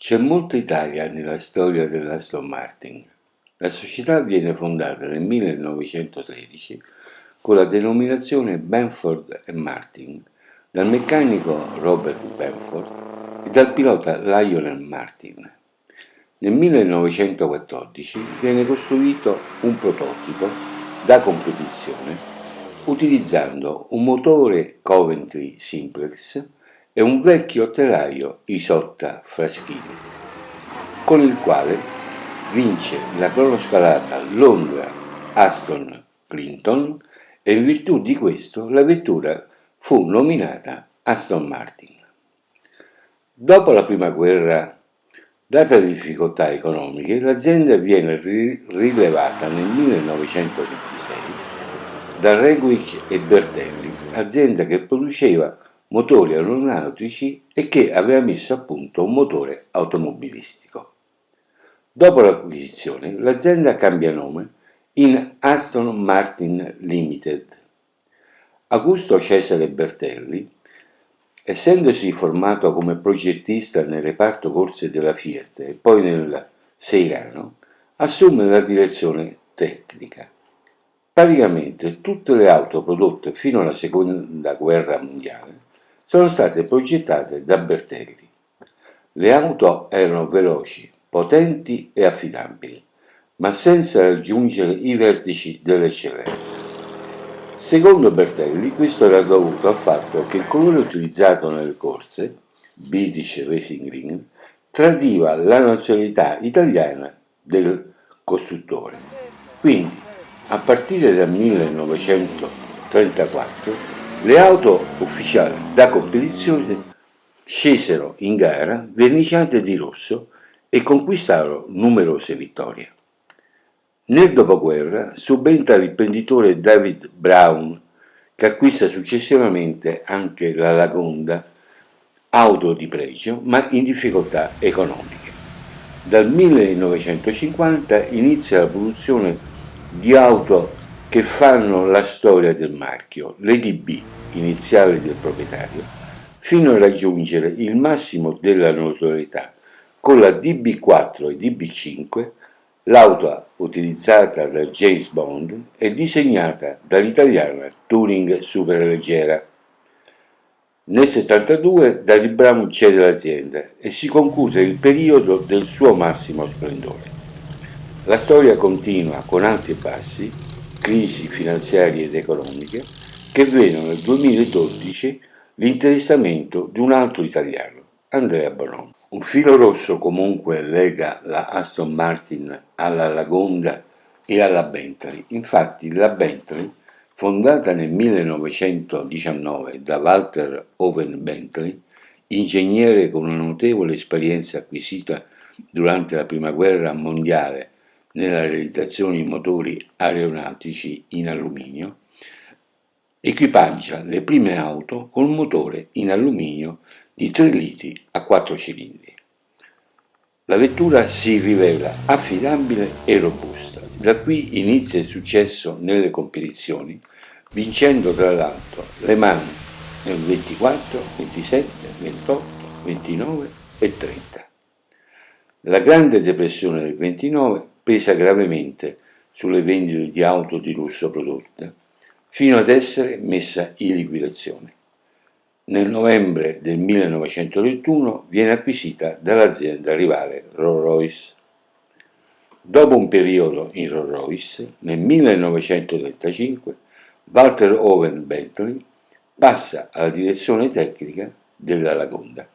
C'è molta Italia nella storia dell'Aston Martin. La società viene fondata nel 1913 con la denominazione Benford e Martin dal meccanico Robert Benford e dal pilota Lionel Martin. Nel 1914 viene costruito un prototipo da competizione utilizzando un motore Coventry Simplex e un vecchio telaio Isotta Fraschini, con il quale vince la cronoscalata Londra-Aston Clinton e in virtù di questo la vettura fu nominata Aston Martin. Dopo la prima guerra, date le difficoltà economiche, l'azienda viene rilevata nel 1926 da Reguic e Bertelli, azienda che produceva motori aeronautici e che aveva messo a punto un motore automobilistico. Dopo l'acquisizione, l'azienda cambia nome in Aston Martin Limited. Augusto Cesare Bertelli, essendosi formato come progettista nel reparto corse della Fiat e poi nel Seirano, assume la direzione tecnica. Praticamente tutte le auto prodotte fino alla seconda guerra mondiale sono state progettate da Bertelli. Le auto erano veloci, potenti e affidabili, ma senza raggiungere i vertici dell'eccellenza. Secondo Bertelli questo era dovuto al fatto che il colore utilizzato nelle corse, British Racing Green, tradiva la nazionalità italiana del costruttore. Quindi, a partire dal 1934, le auto ufficiali da competizione scesero in gara verniciate di rosso e conquistarono numerose vittorie. Nel dopoguerra subentra l'imprenditore David Brown, che acquista successivamente anche la Lagonda, auto di pregio ma in difficoltà economiche. Dal 1950 inizia la produzione di auto che fanno la storia del marchio, le DB, iniziale del proprietario, fino a raggiungere il massimo della notorietà con la DB4 e DB5, l'auto utilizzata da James Bond e disegnata dall'italiana Touring Superleggera. Nel 1972 David Brown cede l'azienda e si conclude il periodo del suo massimo splendore. La storia continua con alti e bassi, crisi finanziarie ed economiche, che vedono nel 2012 l'interessamento di un altro italiano, Andrea Bonomo. Un filo rosso comunque lega la Aston Martin alla Lagonda e alla Bentley. Infatti la Bentley, fondata nel 1919 da Walter Owen Bentley, ingegnere con una notevole esperienza acquisita durante la Prima Guerra Mondiale nella realizzazione di motori aeronautici in alluminio, equipaggia le prime auto con un motore in alluminio di 3 litri a 4 cilindri. La vettura si rivela affidabile e robusta. Da qui inizia il successo nelle competizioni, vincendo tra l'altro Le Mans nel 24, 27, 28, 29 e 30. La Grande Depressione del 29 pesa gravemente sulle vendite di auto di lusso prodotte, fino ad essere messa in liquidazione. Nel novembre del 1921 viene acquisita dall'azienda rivale Rolls-Royce. Dopo un periodo in Rolls-Royce, nel 1935 Walter Owen Bentley passa alla direzione tecnica della Lagonda.